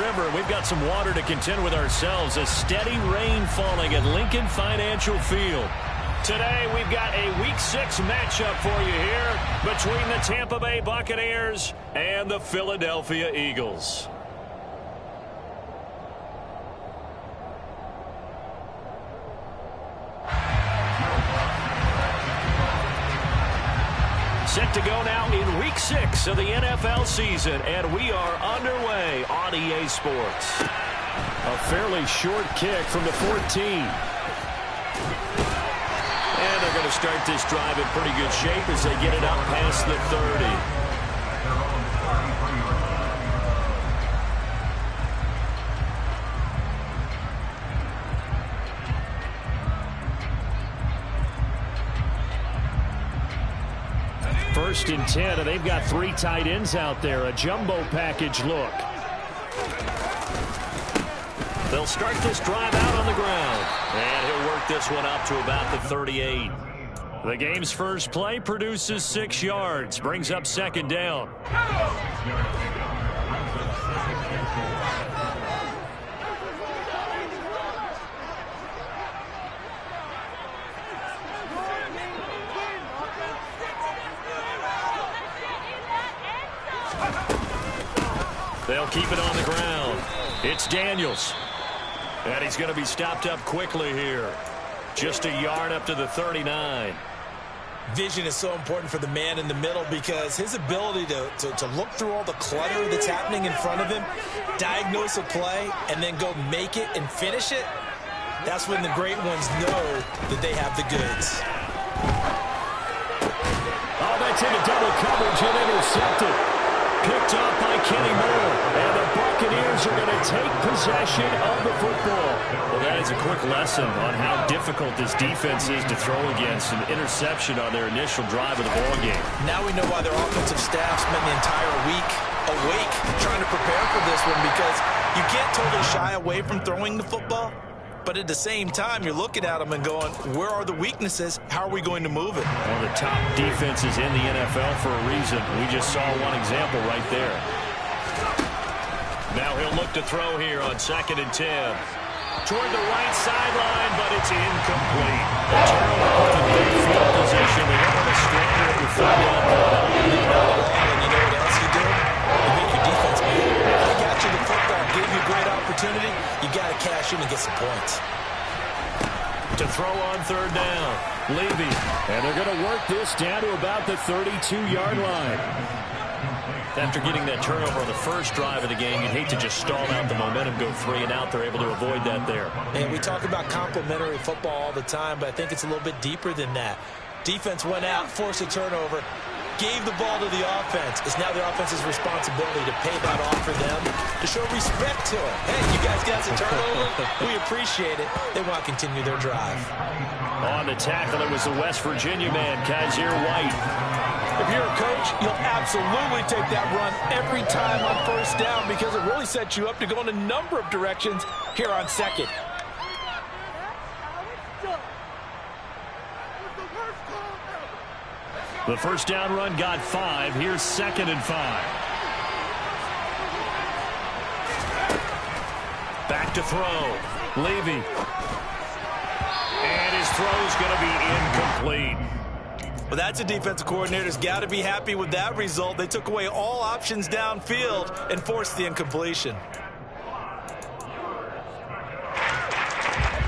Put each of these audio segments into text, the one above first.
river. We've got some water to contend with ourselves. A steady rain falling at Lincoln Financial Field. Today, we've got a Week 6 matchup for you here between the Tampa Bay Buccaneers and the Philadelphia Eagles. Set to go now in Week 6 of the NFL season, and we are underway on EA Sports. A fairly short kick from the 14. And they're going to start this drive in pretty good shape as they get it up past the 30. First and 10, and they've got 3 tight ends out there. A jumbo package look. They'll start this drive out on the ground. And he'll work this one up to about the 38. The game's first play produces 6 yards. Brings up second down. They'll keep it on the ground. It's Daniels. And he's going to be stopped up quickly here. Just a yard up to the 39. Vision is so important for the man in the middle because his ability to look through all the clutter that's happening in front of him, diagnose a play, and then go make it and finish it, that's when the great ones know that they have the goods. Oh, that's into double coverage and intercepted. Picked off by Kenny Moore, and the Buccaneers are going to take possession of the football. Well, that is a quick lesson on how difficult this defense is to throw against. An interception on their initial drive of the ballgame. Now we know why their offensive staff spent the entire week awake trying to prepare for this one, because you can't totally shy away from throwing the football. But at the same time, you're looking at them and going, where are the weaknesses? How are we going to move it? One of the top defenses in the NFL for a reason. We just saw one example right there. Now he'll look to throw here on 2nd and 10. Toward the right sideline, but it's incomplete. A turnover with a big field position. They don't want to strand it with 4 down. And you know what else you do? You make your defense mad. They got you the football, gave you a great opportunity. You got to cash in and get some points. To throw on 3rd down, Levy. And they're going to work this down to about the 32-yard line. After getting that turnover on the first drive of the game, you'd hate to just stall out the momentum, go 3 and out. They're able to avoid that there. And we talk about complementary football all the time, but I think it's a little bit deeper than that. Defense went out, forced a turnover, gave the ball to the offense. It's now the offense's responsibility to pay that off for them, to show respect to it. Hey, you guys got some turnover. We appreciate it. They want to continue their drive. On the tackle, it was the West Virginia man, Kaiser White. If you're a coach, you'll absolutely take that run every time on 1st down because it really sets you up to go in a number of directions here on 2nd. The 1st down run got 5. Here's 2nd and 5. Back to throw. Levy. And his throw's going to be incomplete. Well, that's a defensive coordinator's got to be happy with that result. They took away all options downfield and forced the incompletion.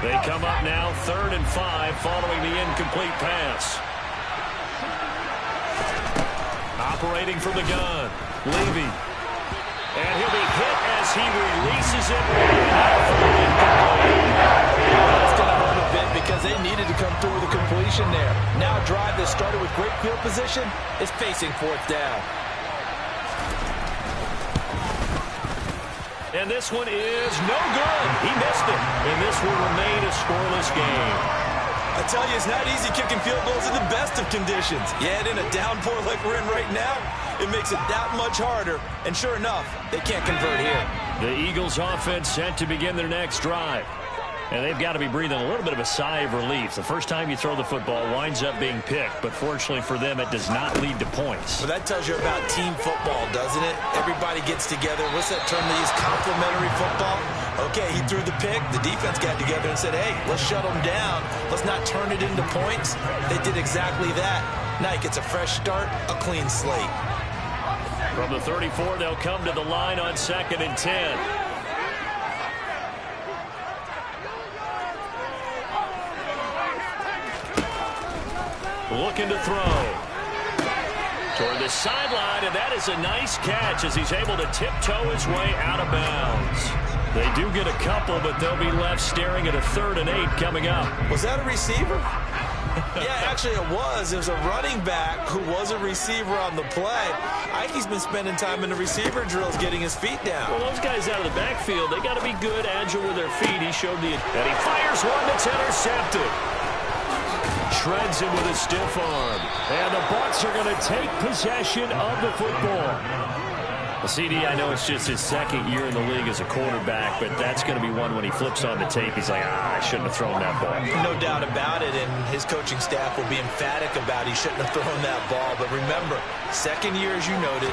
They come up now 3rd and 5 following the incomplete pass. Operating from the gun, Levy. And he'll be hit as he releases it. That's going to hurt a bit because they needed to come through with a completion there. Now a drive that started with great field position is facing 4th down. And this one is no good. He missed it. And this will remain a scoreless game. I tell you, it's not easy kicking field goals in the best of conditions. Yet in a downpour like we're in right now, it makes it that much harder. And sure enough, they can't convert here. The Eagles offense set to begin their next drive. And they've got to be breathing a little bit of a sigh of relief. The first time you throw the football winds up being picked, but fortunately for them, it does not lead to points. Well, that tells you about team football, doesn't it? Everybody gets together. What's that term they use? Complementary football. Okay, he threw the pick. The defense got together and said, hey, let's shut them down. Let's not turn it into points. They did exactly that. Now he gets a fresh start, a clean slate. From the 34, they'll come to the line on 2nd and 10. Looking to throw. Toward the sideline, and that is a nice catch as he's able to tiptoe his way out of bounds. They do get a couple, but they'll be left staring at a 3rd and 8 coming up. Was that a receiver? Yeah, actually it was. It was a running back who was a receiver on the play. I think he's been spending time in the receiver drills getting his feet down. Well, those guys out of the backfield, they got to be good, agile with their feet. He showed and he fires one that's intercepted. Shreds him with a stiff arm. And the Bucs are going to take possession of the football. Well, CD, I know it's just his 2nd year in the league as a quarterback, but that's going to be one when he flips on the tape. He's like, I shouldn't have thrown that ball. No doubt about it, and his coaching staff will be emphatic about he shouldn't have thrown that ball. But remember, 2nd year, as you noted,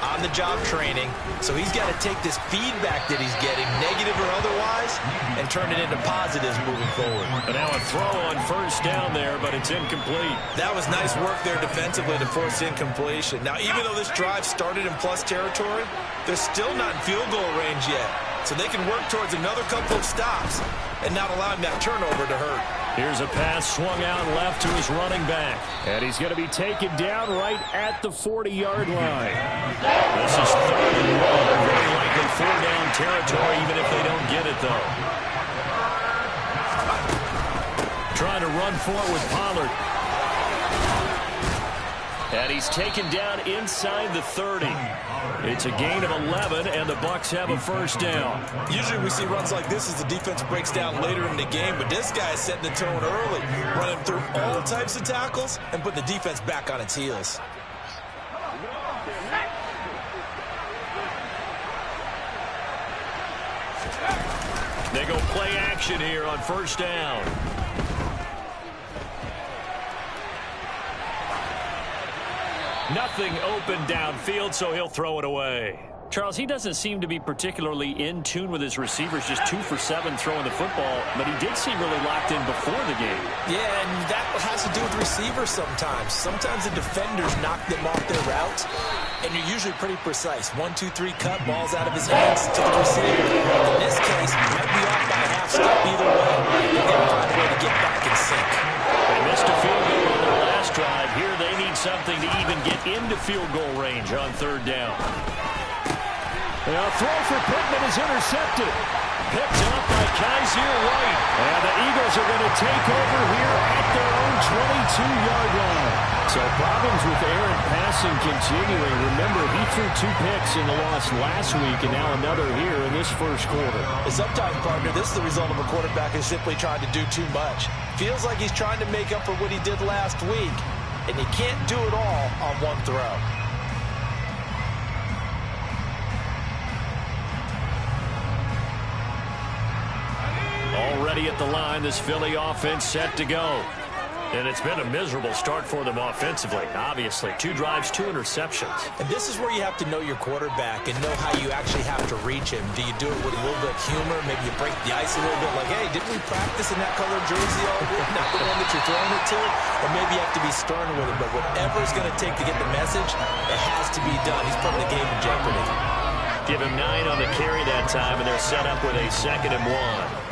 on-the-job training, so he's got to take this feedback that he's getting, negative or otherwise, and turn it into positives moving forward. And now a throw on 1st down there, but it's incomplete. That was nice work there defensively to force incompletion. Now, even though this drive started in plus territory, they're still not in field goal range yet, so they can work towards another couple of stops and not allowing that turnover to hurt. Here's a pass swung out left to his running back, and he's going to be taken down right at the 40-yard line. This is 3rd and 1. Very likely 4-down territory, even if they don't get it, though. Trying to run for it with Pollard. And he's taken down inside the 30. It's a gain of 11, and the Bucs have a 1st down. Usually we see runs like this as the defense breaks down later in the game, but this guy is setting the tone early, running through all types of tackles and put the defense back on its heels. They go play action here on 1st down. Nothing open downfield, so he'll throw it away. Charles, he doesn't seem to be particularly in tune with his receivers, just 2 for 7 throwing the football, but he did seem really locked in before the game. Yeah, and that has to do with receivers sometimes. Sometimes the defenders knock them off their routes, and you're usually pretty precise. 1, 2, 3 cut, balls out of his hands to the receiver. In this case, he might be off by a half step either way. They're going to find a way to get back in sync. They missed a field goal on their last drive. Here they need something to even get into field goal range on 3rd down. And a throw for Pittman is intercepted. Picked up by Kaiser White. And the Eagles are going to take over here at their own 22-yard line. So problems with errant passing continuing. Remember, he threw 2 picks in the loss last week, and now another here in this 1st quarter. Sometimes, partner, this is the result of a quarterback who's simply trying to do too much. Feels like he's trying to make up for what he did last week, and he can't do it all on one throw. Already at the line, this Philly offense set to go. And it's been a miserable start for them offensively, obviously. 2 drives, 2 interceptions. And this is where you have to know your quarterback and know how you actually have to reach him. Do you do it with a little bit of humor? Maybe you break the ice a little bit like, hey, didn't we practice in that color jersey all week? Not the one that you're throwing it to? Or maybe you have to be stern with him. But whatever it's going to take to get the message, it has to be done. He's putting the game in jeopardy. Give him 9 on the carry that time, and they're set up with a 2nd and 1.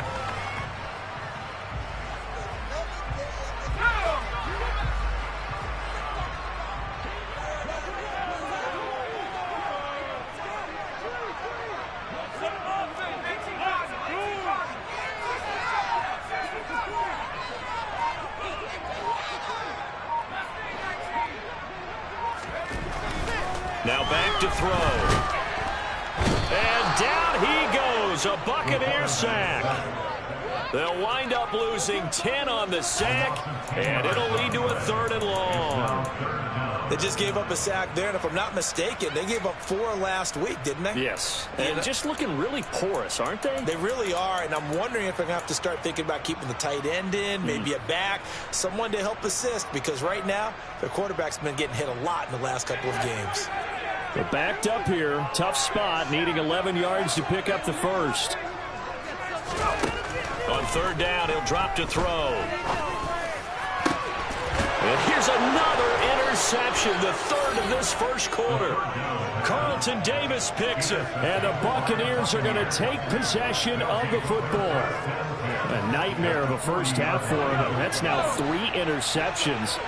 Now back to throw. And down he goes, a Buccaneer sack. They'll wind up losing 10 on the sack, and it'll lead to a 3rd and long. They just gave up a sack there, and if I'm not mistaken, they gave up 4 last week, didn't they? Yes, and just looking really porous, aren't they? They really are, and I'm wondering if they're going to have to start thinking about keeping the tight end in, maybe a back, someone to help assist, because right now, their quarterback's been getting hit a lot in the last couple of games. They're backed up here. Tough spot, needing 11 yards to pick up the first. On third down, he'll drop to throw. And here's another interception, the third of this first quarter. Carlton Davis picks it. And the Buccaneers are going to take possession of the football. A nightmare of a first half for him. That's now 3 interceptions.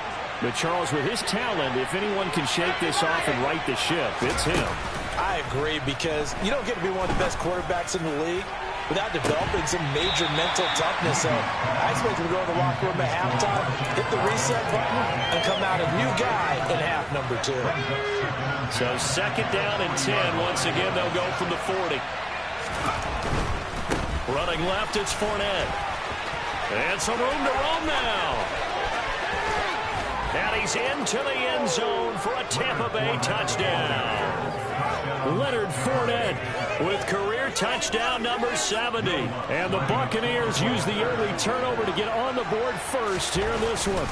But Charles, with his talent, if anyone can shake this off and right the ship, it's him. I agree, because you don't get to be one of the best quarterbacks in the league without developing some major mental toughness. So I expect him to go to the locker room at halftime, hit the reset button, and come out a new guy in half number 2. So second down and 10. Once again, they'll go from the 40. Running left, it's Fournette. And some room to roam now. And he's into the end zone for a Tampa Bay touchdown. Leonard Fournette with career touchdown number 70. And the Buccaneers use the early turnover to get on the board first here in this one.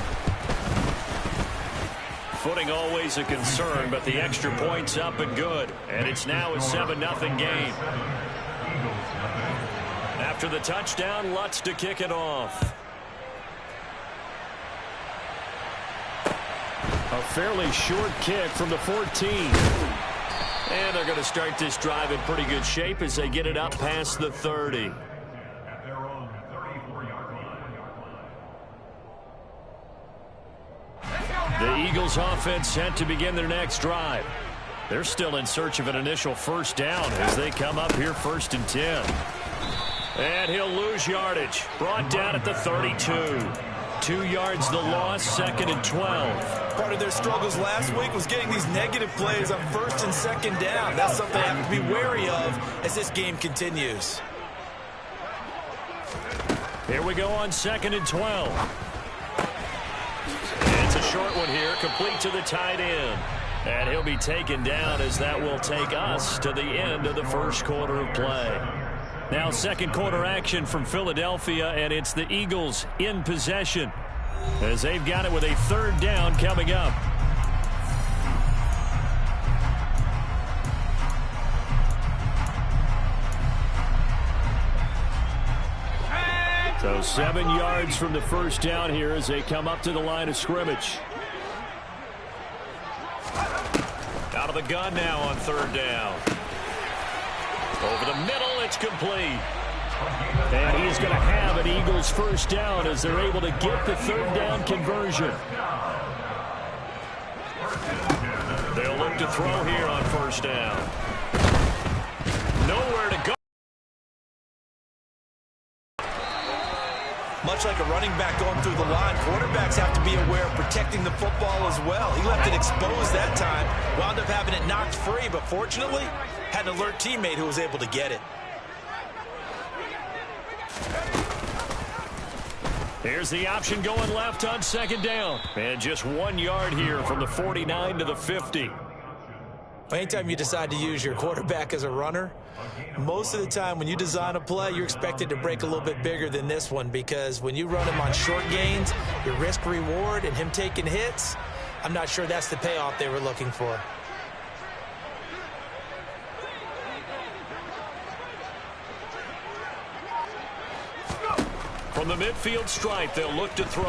Footing always a concern, but the extra point's up and good. And it's now a 7-0 game. After the touchdown, Lutz to kick it off. A fairly short kick from the 14. And they're going to start this drive in pretty good shape as they get it up past the 30. The Eagles offense set to begin their next drive. They're still in search of an initial first down as they come up here 1st and 10. And he'll lose yardage. Brought down at the 32. 2 yards the loss, 2nd and 12. Part of their struggles last week was getting these negative plays on 1st and 2nd down. That's something they have to be wary of as this game continues. Here we go on 2nd and 12. It's a short one here, complete to the tight end. And he'll be taken down as that will take us to the end of the first quarter of play. Now second quarter action from Philadelphia, and it's the Eagles in possession as they've got it with a 3rd down coming up. So 7 yards from the first down here as they come up to the line of scrimmage. Out of the gun now on 3rd down. Over the middle, it's complete. And he's going to have an Eagles first down as they're able to get the 3rd down conversion. They'll look to throw here on 1st down. Nowhere to go. Much like a running back going through the line, quarterbacks have to be aware of protecting the football as well. He left it exposed that time, wound up having it knocked free, but fortunately, had an alert teammate who was able to get it. Here's the option going left on 2nd down. And just 1 yard here from the 49 to the 50. Anytime you decide to use your quarterback as a runner, most of the time when you design a play, you're expected to break a little bit bigger than this one, because when you run him on short gains, your risk-reward and him taking hits, I'm not sure that's the payoff they were looking for. From the midfield stripe, they'll look to throw.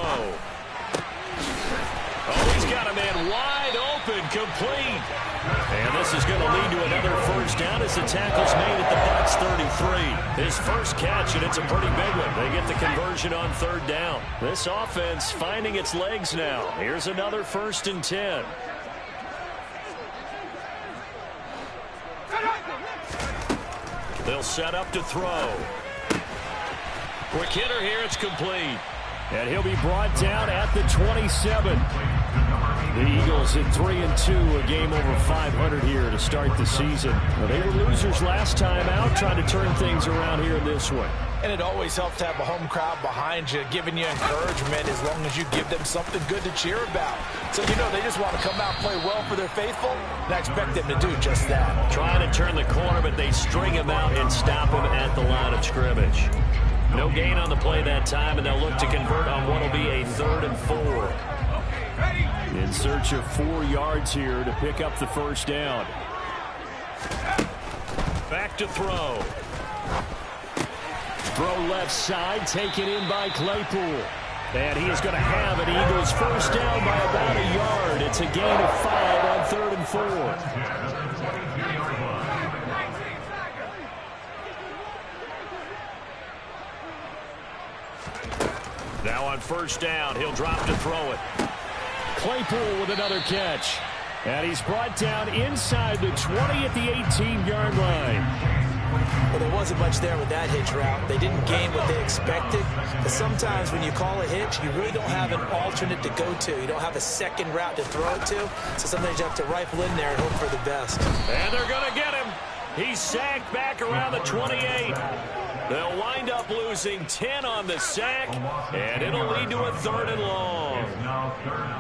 Oh, he's got a man wide open, complete. And this is going to lead to another first down as the tackle's made at the Bucs 33. His first catch, and it's a pretty big one. They get the conversion on 3rd down. This offense finding its legs now. Here's another 1st and 10. They'll set up to throw. Quick hitter here, it's complete. And he'll be brought down at the 27. The Eagles at 3-2, a game over 500 here to start the season. Well, they were losers last time out, trying to turn things around here in this one. And it always helps to have a home crowd behind you, giving you encouragement as long as you give them something good to cheer about. So, you know, they just want to come out and play well for their faithful, and I expect them to do just that. Trying to turn the corner, but they string him out and stop him at the line of scrimmage. No gain on the play that time, and they'll look to convert on what will be a 3rd and 4. In search of 4 yards here to pick up the first down. Back to throw. Throw left side, taken in by Claypool. And he is going to have an Eagles first down by about a yard. It's a gain of 5 on 3rd and 4. Now on first down, he'll drop to throw it. Claypool with another catch. And he's brought down inside the 20 at the 18-yard line. Well, there wasn't much there with that hitch route. They didn't gain what they expected. But sometimes when you call a hitch, you really don't have an alternate to go to. You don't have a second route to throw it to. So sometimes you have to rifle in there and hope for the best. And they're going to get him. He's sacked back around the 28. They'll wind up losing 10 on the sack, and it'll lead to a 3rd and long.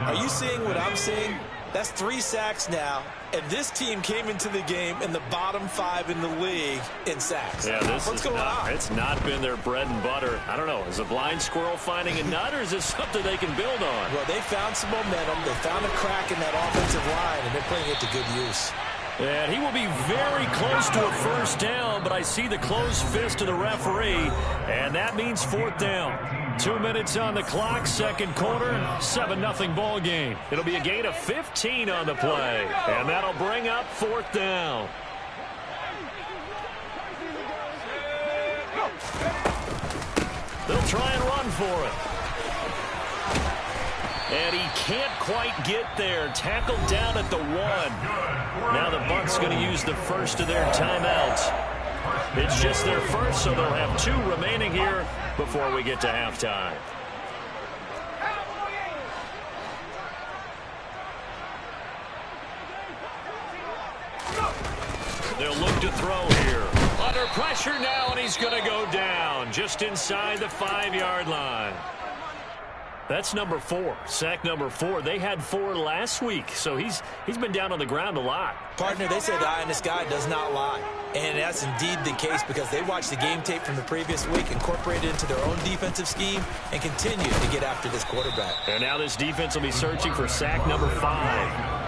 Are you seeing what I'm seeing? That's 3 sacks now, and this team came into the game in the bottom 5 in the league in sacks. Yeah, what's going on? It's not been their bread and butter. I don't know. Is a blind squirrel finding a nut, or is this something they can build on? Well, they found some momentum. They found a crack in that offensive line, and they're putting it to good use. And he will be very close to a first down, but I see the closed fist of the referee, and that means 4th down. 2 minutes on the clock, second quarter, 7-0 ball game. It'll be a gain of 15 on the play, and that'll bring up 4th down. They'll try and run for it. And he can't quite get there. Tackled down at the 1. Now the Bucs going to use the first of their timeouts. It's just their first, so they'll have 2 remaining here before we get to halftime. They'll look to throw here. Under pressure now, and he's going to go down just inside the 5-yard line. That's number 4, sack number 4. They had 4 last week, so he's been down on the ground a lot. Partner, they said the eye in the sky does not lie. And that's indeed the case because they watched the game tape from the previous week, incorporated it into their own defensive scheme, and continue to get after this quarterback. And now this defense will be searching for sack number 5.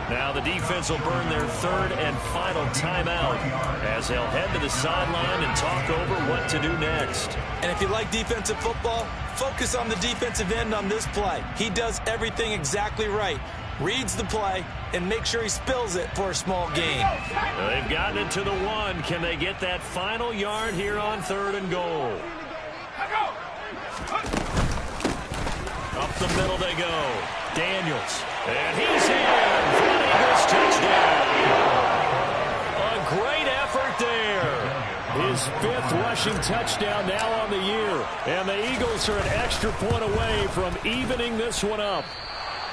Now the defense will burn their 3rd and final timeout as they'll head to the sideline and talk over what to do next. And if you like defensive football, focus on the defensive end on this play. He does everything exactly right. Reads the play and make sure he spills it for a small gain. Well, they've gotten it to the 1. Can they get that final yard here on 3rd and goal? Up the middle they go. Daniels. And he's in for an Eagles touchdown. A great effort there. His 5th rushing touchdown now on the year. And the Eagles are an extra point away from evening this one up.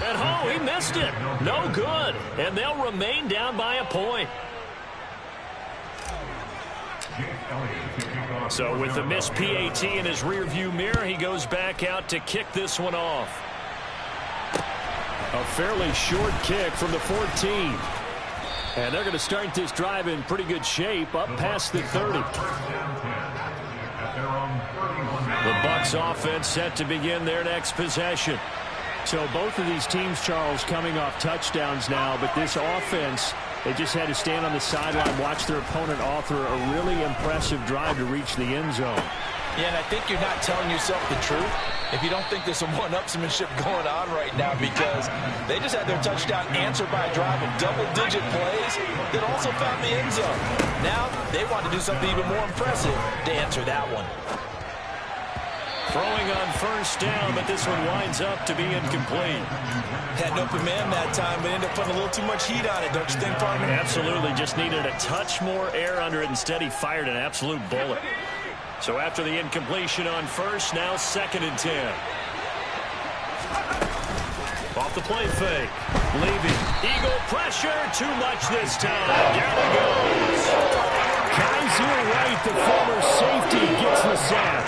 And oh, he missed it. No good. And they'll remain down by a point. So with the missed PAT in his rearview mirror, he goes back out to kick this one off. A fairly short kick from the 14. And they're going to start this drive in pretty good shape, up past the 30. The Bucs offense set to begin their next possession. So both of these teams, Charles, coming off touchdowns now, but this offense, they just had to stand on the sideline, watch their opponent author a really impressive drive to reach the end zone. Yeah, and I think you're not telling yourself the truth if you don't think there's some one-upsmanship going on right now, because they just had their touchdown answered by a drive of double-digit plays that also found the end zone. Now they want to do something even more impressive to answer that one. Throwing on first down, but this one winds up to be incomplete. Had an open man that time, but ended up putting a little too much heat on it, don't you think, partner? Absolutely. Just needed a touch more air under it. Instead, he fired an absolute bullet. So after the incompletion on first, now 2nd and 10. Off the play fake. Levy. Eagle pressure. Too much this time. Down he goes. Guys, you're right. The former safety gets the sack.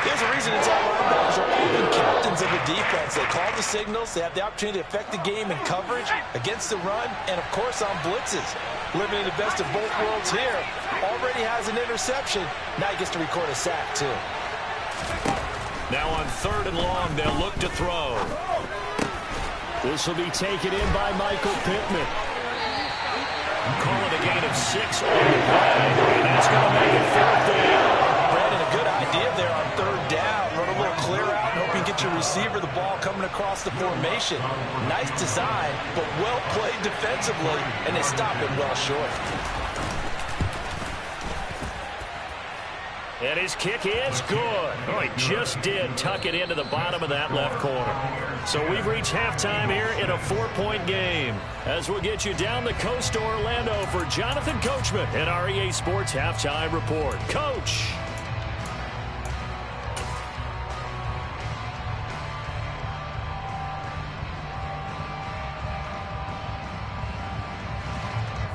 There's a reason it's all linebackers are often captains of the defense. They call the signals. They have the opportunity to affect the game in coverage, against the run, and, of course, on blitzes. Living in the best of both worlds here. Already has an interception. Now he gets to record a sack, too. Now on 3rd and long, they'll look to throw. This will be taken in by Michael Pittman. Call it a gain of 6 on the play. And that's going to make it 4th down. Brandon, a good idea there on 3rd down. Run a little clear out and hope you get your receiver the ball coming across the formation. Nice design, but well played defensively, and they stop it well short. And his kick is good. Oh, he just did tuck it into the bottom of that left corner. So we've reached halftime here in a 4-point game. As we'll get you down the coast to Orlando for Jonathan Coachman and our EA Sports Halftime Report. Coach.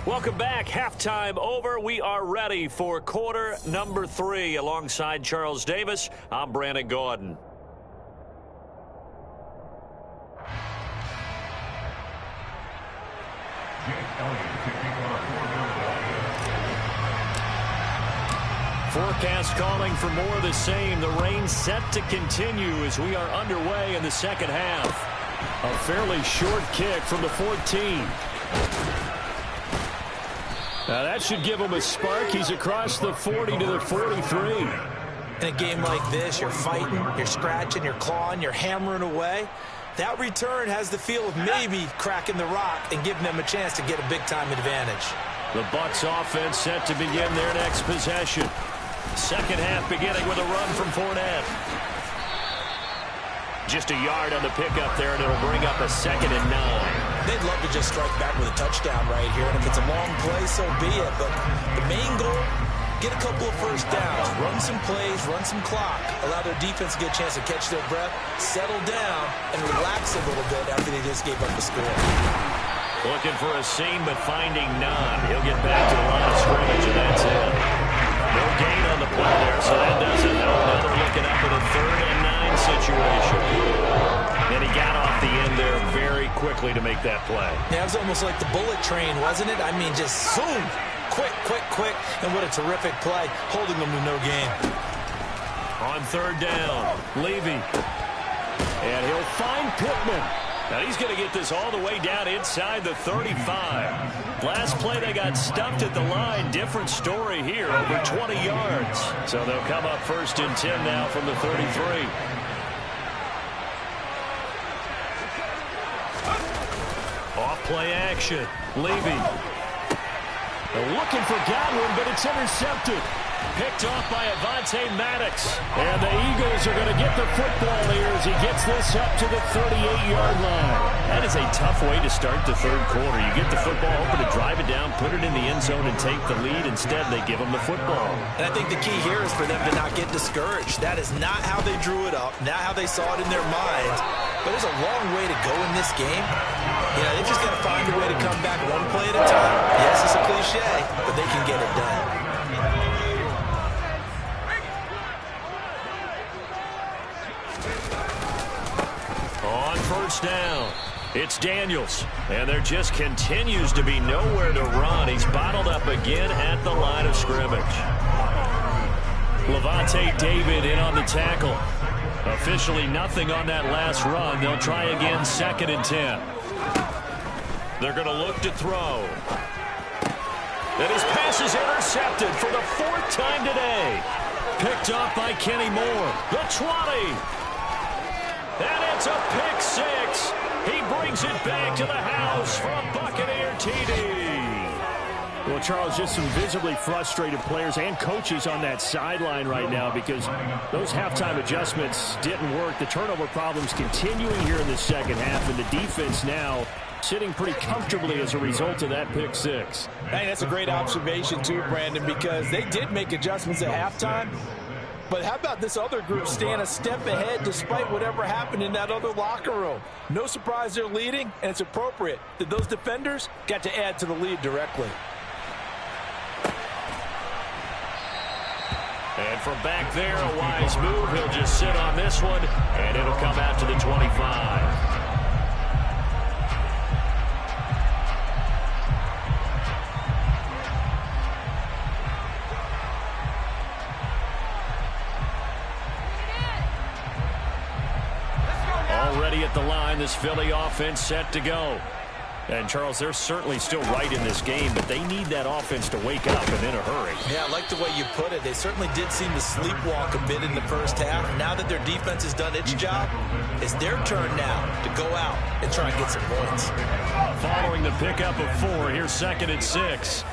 Welcome back. Halftime over. We are ready for quarter number 3. Alongside Charles Davis, I'm Brandon Gordon. Forecast calling for more of the same. The rain set to continue as we are underway in the second half. A fairly short kick from the 14. Now that should give him a spark. He's across the 40 to the 43. In a game like this, you're fighting, you're scratching, you're clawing, you're hammering away. That return has the feel of maybe cracking the rock and giving them a chance to get a big-time advantage. The Bucs offense set to begin their next possession. Second half beginning with a run from Fournette. Just a yard on the pickup there, and it'll bring up a 2nd and 9. They'd love to just strike back with a touchdown right here, and if it's a long play, so be it. But the main goal, get a couple of first downs, run some plays, run some clock, allow their defense to get a chance to catch their breath, settle down, and relax a little bit after they just gave up the score. Looking for a seam, but finding none. He'll get back to the line of scrimmage, and that's it. No gain on the play there, so that does it. Now they're looking up at a 3rd and 9 situation. And he got off the end there very quickly to make that play. Yeah, it was almost like the bullet train, wasn't it? I mean, just zoom. Quick, quick, quick. And what a terrific play, holding them to no gain. On 3rd down, Levy. And he'll find Pittman. Now he's going to get this all the way down inside the 35. Last play they got stuffed at the line. Different story here, over 20 yards. So they'll come up 1st and 10 now from the 33. Off play action. Levy. They're looking for Godwin, but it's intercepted. Picked off by Avonte Maddox. And the Eagles are going to get the football here as he gets this up to the 38-yard line. That is a tough way to start the 3rd quarter. You get the football, hoping to drive it down, put it in the end zone, and take the lead. Instead, they give them the football. And I think the key here is for them to not get discouraged. That is not how they drew it up, not how they saw it in their minds. But there's a long way to go in this game. You know, they've just got to find a way to come back one play at a time. Yes, it's a cliche, but they can get it done. On 1st down, it's Daniels, and there just continues to be nowhere to run. He's bottled up again at the line of scrimmage. Lavonte David in on the tackle. Officially nothing on that last run. They'll try again 2nd and 10. They're going to look to throw. And his pass is intercepted for the 4th time today. Picked off by Kenny Moore. The 20. And it's a pick 6. He brings it back to the house for a Buccaneer TD. Well, Charles, just some visibly frustrated players and coaches on that sideline right now because those halftime adjustments didn't work. The turnover problems continuing here in the second half, and the defense now sitting pretty comfortably as a result of that pick 6. Hey, that's a great observation too, Brandon, because they did make adjustments at halftime. But how about this other group staying a step ahead despite whatever happened in that other locker room? No surprise they're leading, and it's appropriate that those defenders got to add to the lead directly. And from back there, a wise move. He'll just sit on this one, and it'll come out to the 25. Already at the line, this Philly offense set to go. And, Charles, they're certainly still right in this game, but they need that offense to wake up and in a hurry. Yeah, I like the way you put it. They certainly did seem to sleepwalk a bit in the first half. Now that their defense has done its job, it's their turn now to go out and try and get some points. Following the pickup of 4, here's 2nd and 6.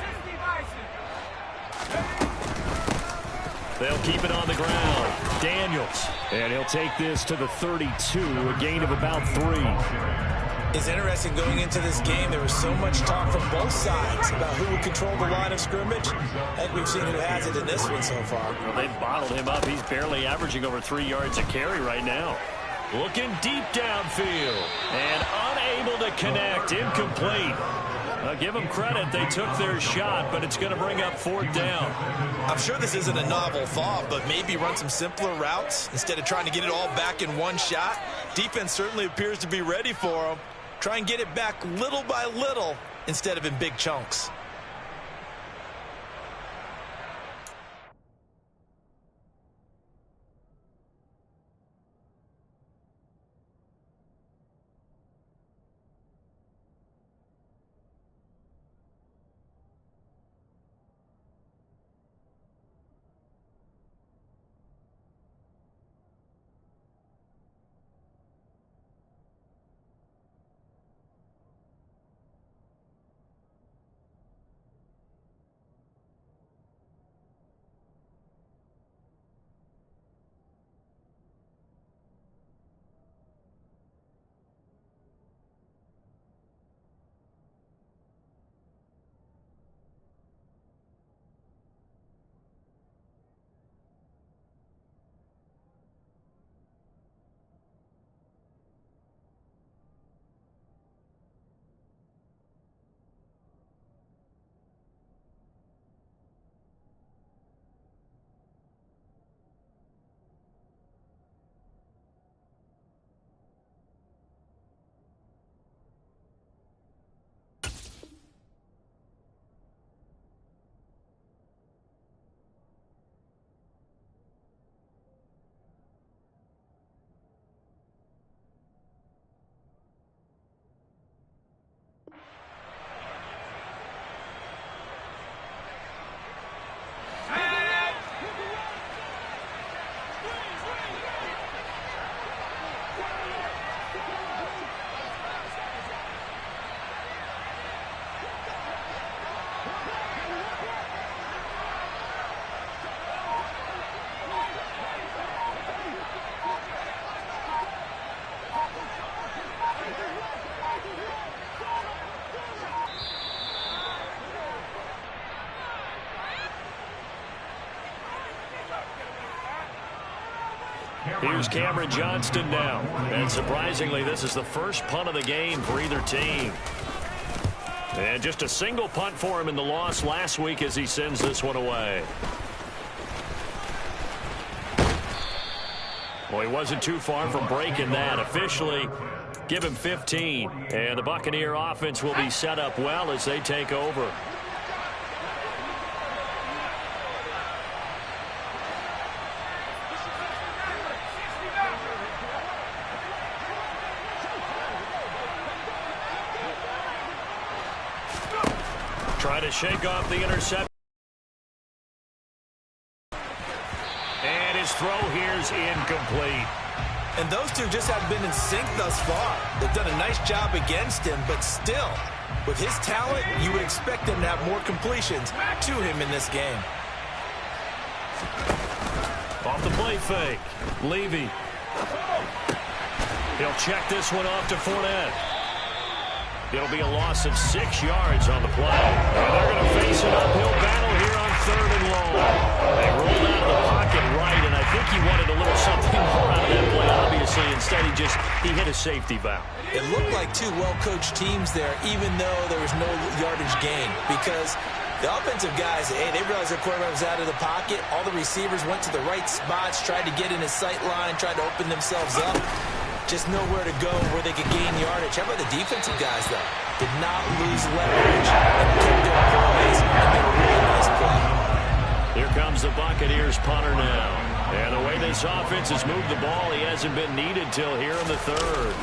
They'll keep it on the ground. Daniels. And he'll take this to the 32, a gain of about 3. It's interesting going into this game. There was so much talk from both sides about who would control the line of scrimmage. I think we've seen who has it in this one so far. Well, they've bottled him up. He's barely averaging over 3 yards a carry right now. Looking deep downfield and unable to connect. Incomplete. Give them credit. They took their shot, but it's going to bring up 4th down. I'm sure this isn't a novel thought, but maybe run some simpler routes instead of trying to get it all back in one shot. Defense certainly appears to be ready for them. Try and get it back little by little instead of in big chunks. Here's Cameron Johnston now. And surprisingly, this is the first punt of the game for either team. And just a single punt for him in the loss last week as he sends this one away. Well, he wasn't too far from breaking that. Officially, give him 15. And the Buccaneer offense will be set up well as they take over. Try to shake off the interception. And his throw here's incomplete. And those two just haven't been in sync thus far. They've done a nice job against him, but still, with his talent, you would expect him to have more completions to him in this game. Off the play fake. Levy. He'll check this one off to Fournette. It'll be a loss of 6 yards on the play. And they're going to face an uphill battle here on 3rd and long. They rolled out of the pocket right, and I as he hit a safety valve. It looked like two well-coached teams there, even though there was no yardage gain, because the offensive guys, hey, they realized their quarterback was out of the pocket. All the receivers went to the right spots, tried to get in his sight line, tried to open themselves up. Just nowhere to go where they could gain yardage. How about the defensive guys, though? Did not lose leverage and took their poise and made a really nice play. Here comes the Buccaneers punter now. And the way this offense has moved the ball, he hasn't been needed till here in the third.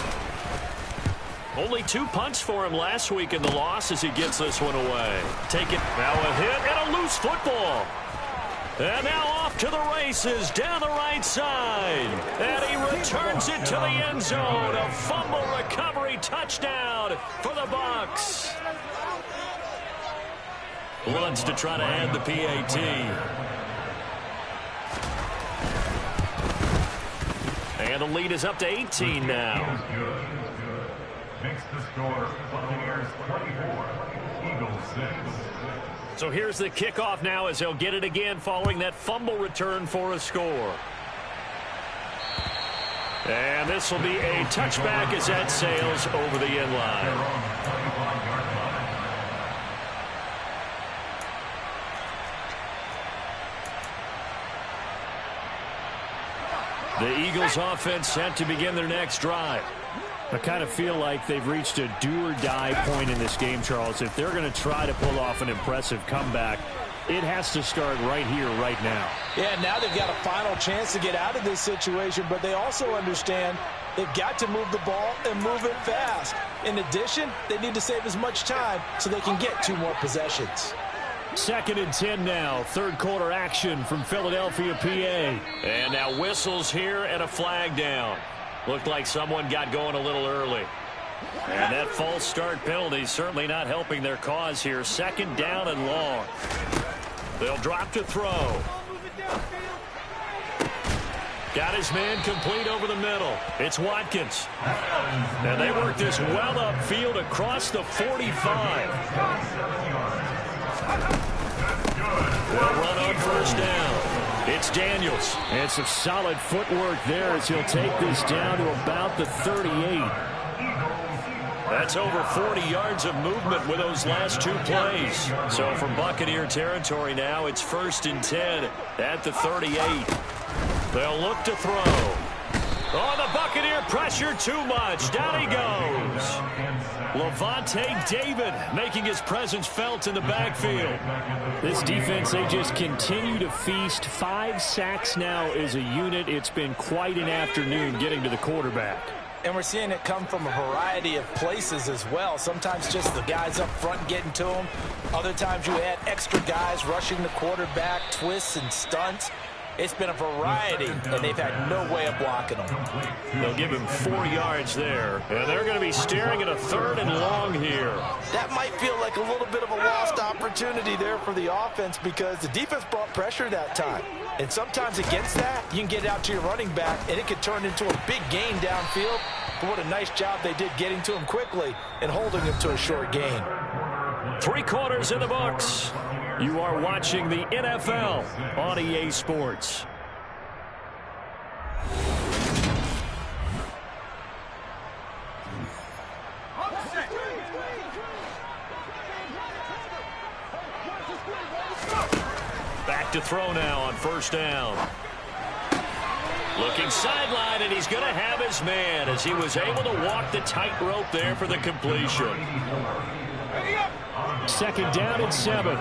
Only 2 punts for him last week in the loss as he gets this one away. Take it. Now a hit and a loose football. And now off to the races down the right side. And he returns it to the end zone. A fumble recovery touchdown for the Bucs. Wants to try to add the PAT. And the lead is up to 18 now. Makes the score Buccaneers 24, Eagles 6. So here's the kickoff now as he'll get it again following that fumble return for a score. And this will be a touchback as that sails over the end line. The Eagles offense set to begin their next drive. I kind of feel like they've reached a do-or-die point in this game, Charles. If they're going to try to pull off an impressive comeback, it has to start right here, right now. Yeah, now they've got a final chance to get out of this situation, but they also understand they've got to move the ball and move it fast. In addition, they need to save as much time so they can get 2 more possessions. 2nd and 10 now. Third quarter action from Philadelphia, PA. And now whistles here and a flag down. Looked like someone got going a little early. And that false start penalty certainly not helping their cause here. 2nd down and long. They'll drop to throw. Got his man complete over the middle. It's Watkins. And they work this well upfield across the 45. They'll run on 1st down. It's Daniels. And some solid footwork there as he'll take this down to about the 38. That's over 40 yards of movement with those last 2 plays. So from Buccaneer territory now, it's 1st and 10 at the 38. They'll look to throw. Oh, the Buccaneer pressure too much. Down he goes. Levante David making his presence felt in the backfield. This defense, they just continue to feast. 5 sacks now as a unit. It's been quite an afternoon getting to the quarterback. And we're seeing it come from a variety of places as well. Sometimes just the guys up front getting to him. Other times you add extra guys rushing the quarterback, twists and stunts. It's been a variety, and they've had no way of blocking them. They'll give him 4 yards there, and they're going to be staring at a 3rd and long here. That might feel like a little bit of a lost opportunity there for the offense because the defense brought pressure that time. And sometimes against that, you can get out to your running back, and it could turn into a big gain downfield. But what a nice job they did getting to him quickly and holding him to a short gain. 3 quarters in the books. You are watching the NFL on EA Sports. Back to throw now on 1st down. Looking sideline, and he's going to have his man as he was able to walk the tightrope there for the completion. 2nd down and 7.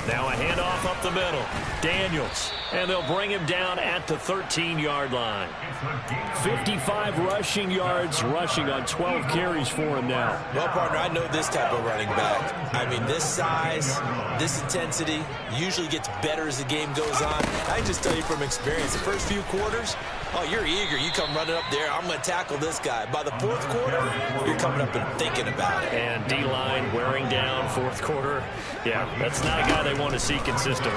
Now a handoff up the middle. Daniels. And they'll bring him down at the 13-yard line. 55 rushing yards, rushing on 12 carries for him now. Well, partner, I know this type of running back. I mean, this size, this intensity usually gets better as the game goes on. I can just tell you from experience, the first few quarters, oh, you're eager. You come running up there, I'm going to tackle this guy. By the 4th quarter, you're coming up and thinking about it. And D-line wearing down 4th quarter. Yeah, that's not a guy they want to see consistently.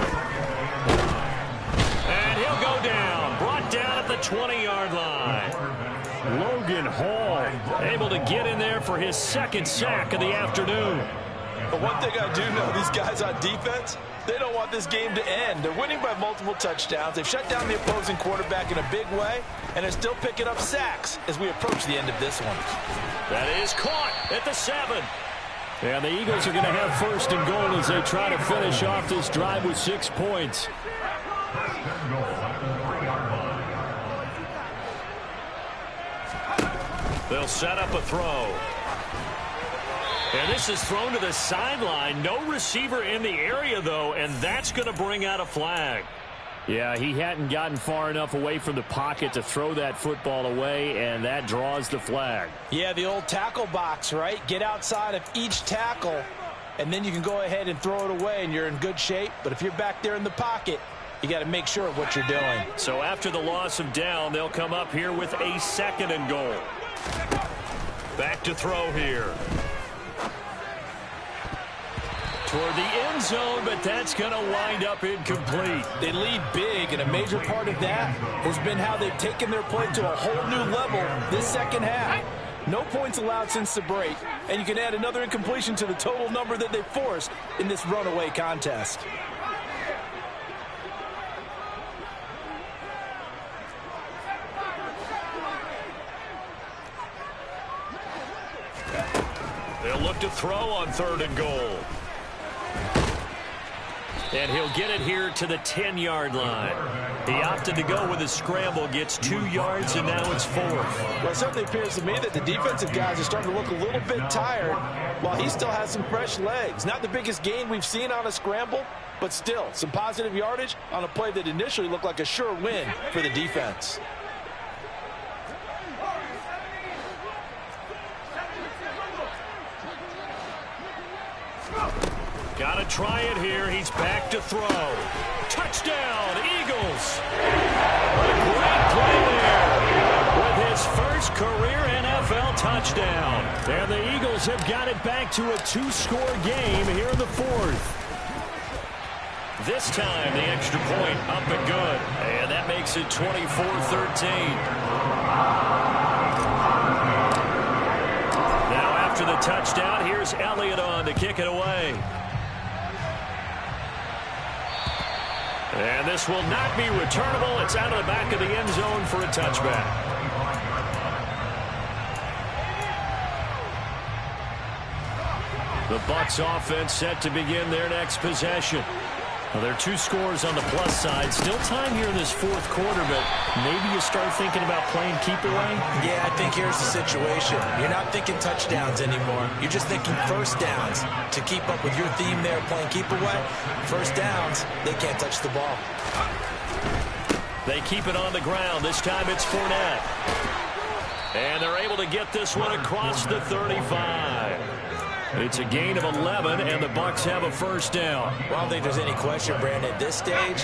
And he'll go down. Brought down at the 20-yard line. Logan Hall able to get in there for his 2nd sack of the afternoon. But one thing I do know, these guys on defense, they don't want this game to end. They're winning by multiple touchdowns. They've shut down the opposing quarterback in a big way, and they're still picking up sacks as we approach the end of this one. That is caught at the 7. And the Eagles are going to have first and goal as they try to finish off this drive with 6 points. They'll set up a throw. And this is thrown to the sideline. No receiver in the area, though, and that's going to bring out a flag. Yeah, he hadn't gotten far enough away from the pocket to throw that football away, and that draws the flag. Yeah, the old tackle box, right? Get outside of each tackle, and then you can go ahead and throw it away, and you're in good shape. But if you're back there in the pocket, you got to make sure of what you're doing. So after the loss of down, they'll come up here with a 2nd and goal. Back to throw here. Toward the end zone, but that's going to wind up incomplete. They lead big, and a major part of that has been how they've taken their play to a whole new level this second half. No points allowed since the break, and you can add another incompletion to the total number that they forced in this runaway contest. They'll look to throw on 3rd and goal. And he'll get it here to the 10-yard line. He opted to go with a scramble, gets 2 yards, and now it's 4th. Well, it certainly appears to me that the defensive guys are starting to look a little bit tired while he still has some fresh legs. Not the biggest gain we've seen on a scramble, but still some positive yardage on a play that initially looked like a sure win for the defense. Got to try it here. He's back to throw. Touchdown, Eagles. A great play there with his first career NFL touchdown. And the Eagles have got it back to a 2-score game here in the 4th. This time, the extra point up and good. And that makes it 24-13. Now after the touchdown, here's Elliott on to kick it away. And this will not be returnable. It's out of the back of the end zone for a touchback. The Bucs offense set to begin their next possession. Well, there are 2 scores on the plus side. Still time here in this 4th quarter, but maybe you start thinking about playing keep away? Yeah, I think here's the situation. You're not thinking touchdowns anymore. You're just thinking first downs. To keep up with your theme there, playing keep away, first downs, they can't touch the ball. They keep it on the ground. This time it's Fournette. And they're able to get this one across the 35. It's a gain of 11, and the Bucs have a first down. Well, I don't think there's any question, Brandon. At this stage,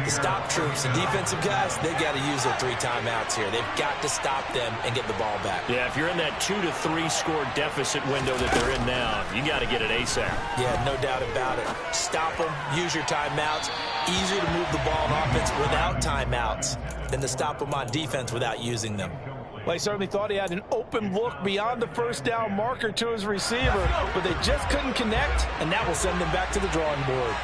the stop troops, the defensive guys, they've got to use their 3 timeouts here. They've got to stop them and get the ball back. Yeah, if you're in that 2 to 3 score deficit window that they're in now, you got to get it ASAP. Yeah, no doubt about it. Stop them, use your timeouts. Easier to move the ball on offense without timeouts than to stop them on defense without using them. Well, he certainly thought he had an open look beyond the first down marker to his receiver, but they just couldn't connect, and that will send them back to the drawing board.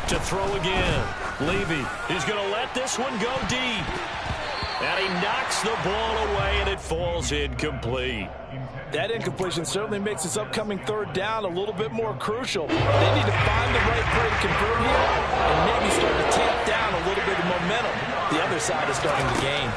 To throw again. Levy is going to let this one go deep. And he knocks the ball away, and it falls incomplete. That incompletion certainly makes this upcoming 3rd down a little bit more crucial. They need to find the right play to convert here and maybe start to tamp down a little bit of momentum. The other side is starting to gain.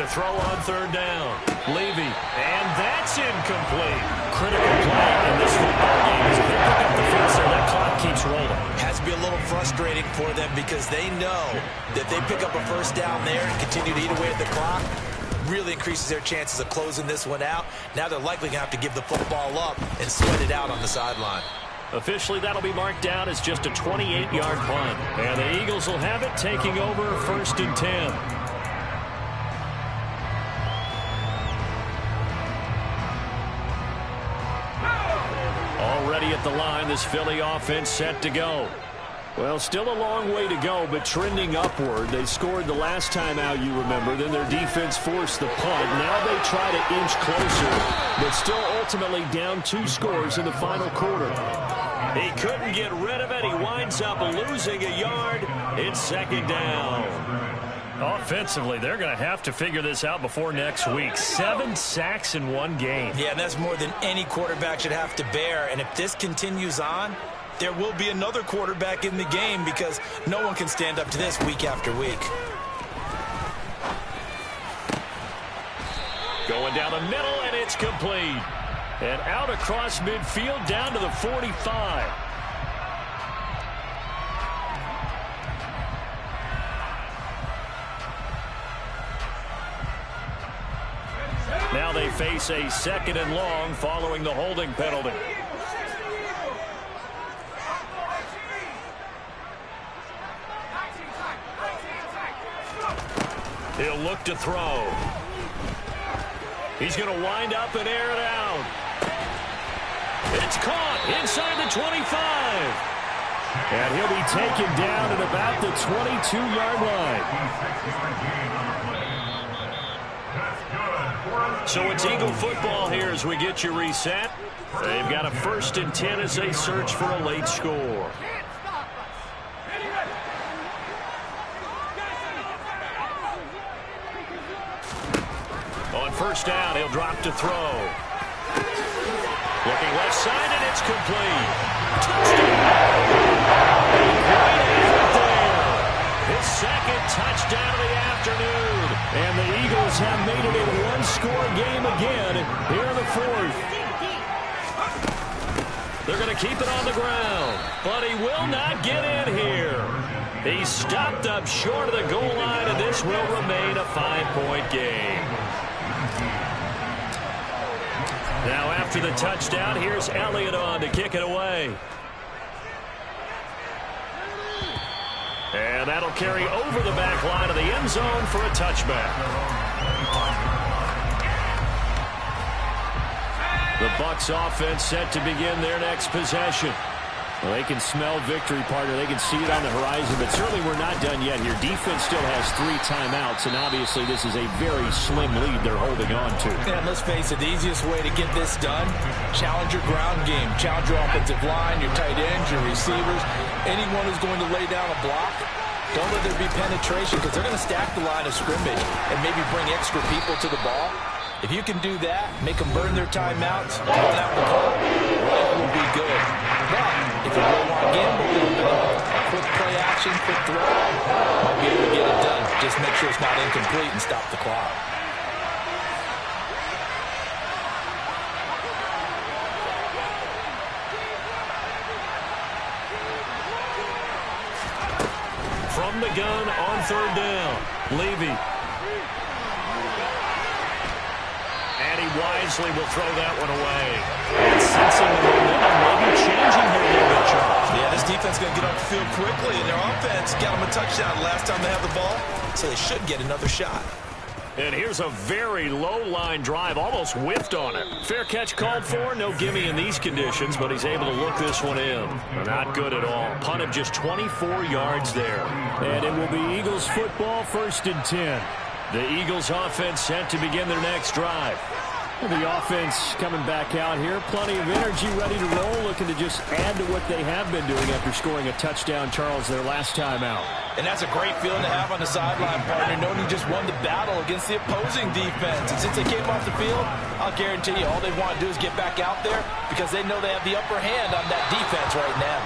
To throw on 3rd down. Levy. And that's incomplete. Critical play in this football game. As they pick up the fence there, that clock keeps rolling. Has to be a little frustrating for them because they know that they pick up a first down there and continue to eat away at the clock. Really increases their chances of closing this one out. Now they're likely going to have to give the football up and sweat it out on the sideline. Officially, that'll be marked down as just a 28-yard punt. And the Eagles will have it, taking over 1st and 10. Already at the line, this Philly offense set to go. Well, still a long way to go, but trending upward. They scored the last time out, you remember. Then their defense forced the punt. Now they try to inch closer, but still ultimately down 2 scores in the final quarter. He couldn't get rid of it. He winds up losing a yard. It's second down. Offensively, they're going to have to figure this out before next week. 7 sacks in 1 game. Yeah, and that's more than any quarterback should have to bear. And if this continues on, there will be another quarterback in the game because no one can stand up to this week after week. Going down the middle, and it's complete. And out across midfield down to the 45. Now they face a 2nd and long following the holding penalty. He'll look to throw. He's going to wind up and air it out. It's caught inside the 25. And he'll be taken down at about the 22-yard line. So it's Eagle football here as we get you reset. They've got a 1st and 10 as they search for a late score. On 1st down, he'll drop to throw. Looking left side, and it's complete. Touchdown! Great effort there. His 2nd touchdown of the afternoon. And the Eagles have made it a 1-score game again here in the 4th. They're going to keep it on the ground, but he will not get in here. He's stopped up short of the goal line, and this will remain a 5-point game. Now after the touchdown, here's Elliott on to kick it away. And that'll carry over the back line of the end zone for a touchback. The Bucs offense set to begin their next possession. Well, they can smell victory, partner. They can see it on the horizon, but certainly we're not done yet here. Defense still has 3 timeouts, and obviously this is a very slim lead they're holding on to. And let's face it, the easiest way to get this done, challenge your ground game. Challenge your offensive line, your tight ends, your receivers, anyone who's going to lay down a block. Don't let there be penetration because they're going to stack the line of scrimmage and maybe bring extra people to the ball. If you can do that, make them burn their timeouts, run out the clock, life will be good. But if you really want to gamble a little bit, a quick play action, quick throw, might be able to get it done. Just make sure it's not incomplete and stop the clock. From the gun on 3rd down, Levy. And he wisely will throw that one away. And sensing the momentum, maybe changing here a little bit, Charles. Yeah, this defense is going to get off the field quickly, and their offense got them a touchdown last time they had the ball, so they should get another shot. And here's a very low-line drive, almost whiffed on it. Fair catch called for, no gimme in these conditions, but he's able to look this one in. Not good at all. Punt of just 24 yards there. And it will be Eagles football, 1st and 10. The Eagles offense set to begin their next drive. The offense coming back out here. Plenty of energy, ready to roll, looking to just add to what they have been doing after scoring a touchdown, Charles, their last time out. And that's a great feeling to have on the sideline, partner, knowing you just won the battle against the opposing defense. And since they came off the field, I'll guarantee you all they want to do is get back out there because they know they have the upper hand on that defense right now.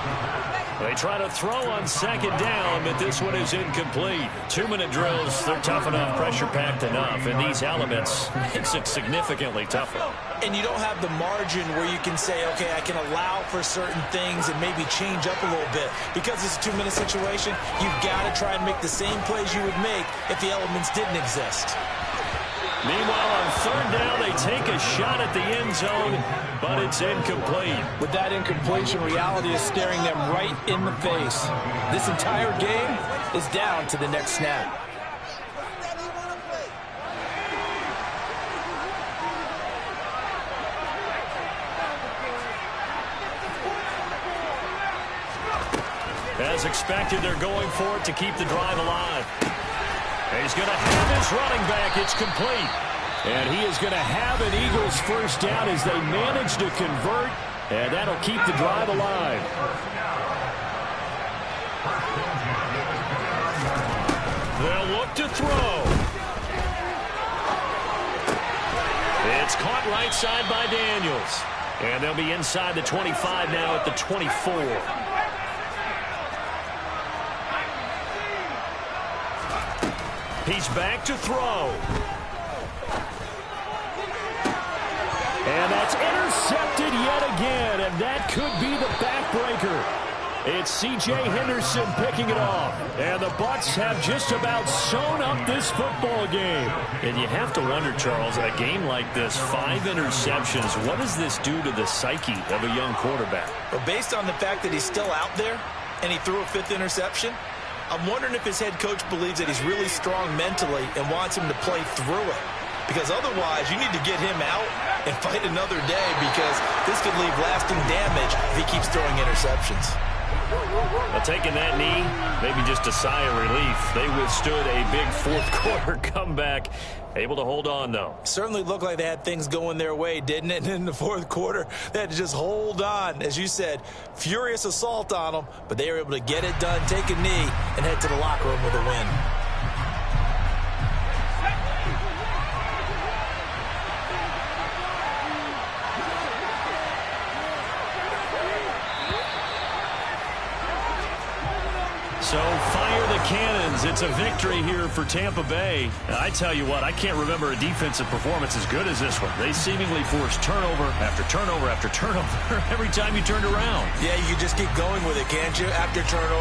They try to throw on 2nd down, but this one is incomplete. 2-minute drills, they're tough enough, pressure-packed enough, and these elements makes it significantly tougher. And you don't have the margin where you can say, okay, I can allow for certain things and maybe change up a little bit. Because it's a 2-minute situation, you've got to try and make the same plays you would make if the elements didn't exist. Meanwhile, on 3rd down, they take a shot at the end zone, but it's incomplete. With that incompletion, reality is staring them right in the face. This entire game is down to the next snap. As expected, they're going for it to keep the drive alive. He's going to have his running back. It's complete. And he is going to have an Eagles first down as they manage to convert, and that'll keep the drive alive. They'll look to throw. It's caught right side by Daniels. And they'll be inside the 25 now at the 24. He's back to throw. And that's intercepted yet again, and that could be the backbreaker. It's C.J. Henderson picking it off. And the Bucs have just about sewn up this football game. And you have to wonder, Charles, a game like this, 5 interceptions, what does this do to the psyche of a young quarterback? Well, based on the fact that he's still out there and he threw a 5th interception, I'm wondering if his head coach believes that he's really strong mentally and wants him to play through it. Because otherwise, you need to get him out and fight another day, because this could leave lasting damage if he keeps throwing interceptions. Well, taking that knee, maybe just a sigh of relief. They withstood a big fourth-quarter comeback. Able to hold on, though. Certainly looked like they had things going their way, didn't it? And in the fourth quarter, they had to just hold on. As you said, furious assault on them, but they were able to get it done, take a knee, and head to the locker room with a win. So fire the cannons. It's a victory here for Tampa Bay. I tell you what, I can't remember a defensive performance as good as this one. They seemingly forced turnover after turnover after turnover every time you turned around. Yeah, you can just keep going with it, can't you? After turnover.